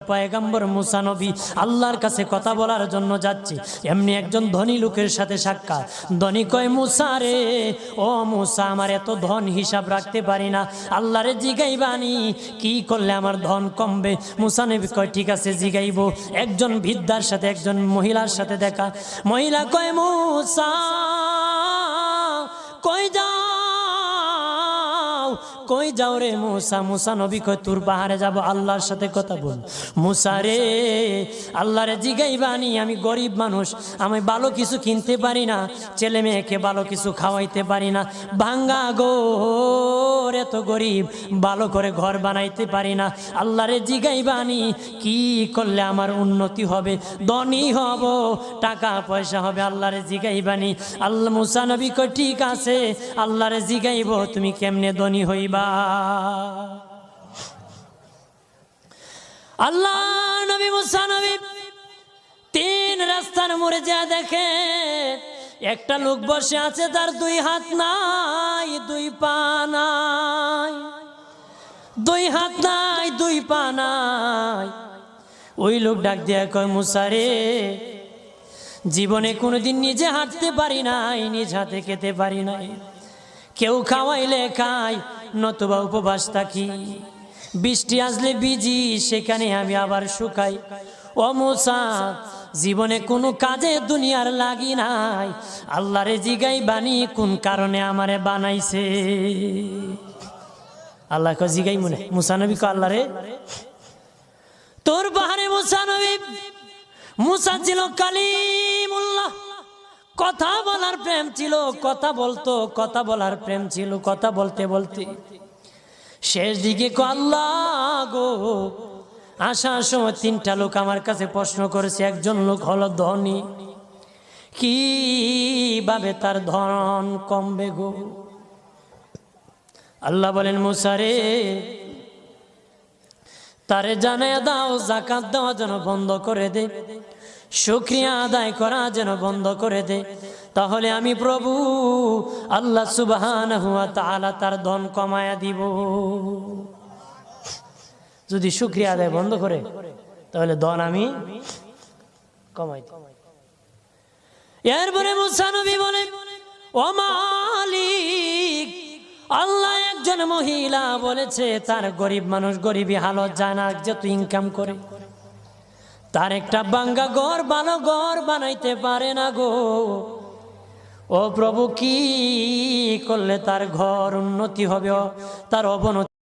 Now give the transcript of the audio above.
পয়গম্বর মুসা নবী আল্লাহর কাছে কথা বলার জন্য যাচ্ছে, এমনি একজন ধনী লোকের সাথে সাক্ষাৎ। ধনী কয়, মুসা রে, ও মুসা, আমার এত ধন হিসাব রাখতে পারি না, আল্লাহরে জিগাইবানি কি করলে আমার ধন কমবে? মুসা নবী কয়, ঠিক আছে জিগাইব। একজন বৃদ্ধার সাথে, একজন মহিলার সাথে দেখা। মহিলা কয়, মুসা কই যাও, কই যাও রে মুসা? মুসা নবী কয়, তোর পাহাড়ে যাব, আল্লাহর সাথে কথা বল। মুসা রে, আল্লাহরে জিগাইবানি, আমি গরিব মানুষ, আমি ভালো কিছু কিনতে পারি না, ছেলে মেয়েকে ভালো কিছু খাওয়াইতে পারি না, ভাঙ্গা ঘর, এত গরিব, ভালো করে ঘর বানাইতে পারি না, আল্লাহরে জিগাইবানি কি করলে আমার উন্নতি হবে, ধনী হব, টাকা পয়সা হবে, আল্লাহরে জিগাইবানি। আল্লাহ মুসা নবী কয়, ঠিক আছে, আল্লাহরে জিগাইব, তুমি কেমনে ধনী হইবা? আল্লাহ নবী মুসা নবী তিন রাস্তার মোড়ে যা দেখে একটা লোক বসে আছে, তার দুই হাত নাই, দুই পা নাই, দুই হাত নাই, দুই পা নাই। ওই লোক ডাক দিয়া কয়, মুসা রে, জীবনে কোনোদিন নিজে হাঁটতে পারি নাই, নিজ হাতে খেতে পারি নাই, কেউ খাওয়াইলে খাই, নতুবা উপবাস থাকি, বৃষ্টি আসলে ভিজি, সেখানে আমি আবার শুকাই। ও মুসা, জীবনে কোনো কাজে দুনিয়ার লাগি নাই, আল্লাহরে জিগাইবানি কোন কারণে আমারে বানাইছে? আল্লাহ কয়, জিগাই মনে। মুসা নবী কয়, আল্লাহরে তোর পাহাড়ে মুসা নবী, মুসা ছিল কালিমুল্লাহ, কথা বলার প্রেম ছিল, কথা বলতো, কথা বলার প্রেম ছিল। কথা বলতে বলতে শেষ দিকে আল্লাহ গো, আসার সময় তিনটা লোক আমার কাছে প্রশ্ন করেছে। একজন লোক হলো ধনী, কিভাবে তার ধন কমবে গো? আল্লাহ বলেন, মুসা রে, তারে জানায়া দাও, যাকাত দেওয়া যেন বন্ধ করে দে, শুকরিয়া আদায় করা যেন বন্ধ করে দে, তাহলে আমি প্রভু আল্লাহ সুবহানাহু ওয়া তাআলা তার ধন কমায়া দিব। যদি শুকরিয়া আদায় বন্ধ করে, তাহলে ধন আমি কমাই দিব। এরপরে মুসা নবী বলে, ও মালিক, আল্লাহ একজন মহিলা বলেছে তার গরিব মানুষ, গরিবী হালত যায় না, যত ইনকাম করে, তার একটা ভাঙ্গা ঘর, ভালো ঘর বানাইতে পারে না গো। ও প্রভু, কি করলে তার ঘর উন্নতি হবে, তার অবনতি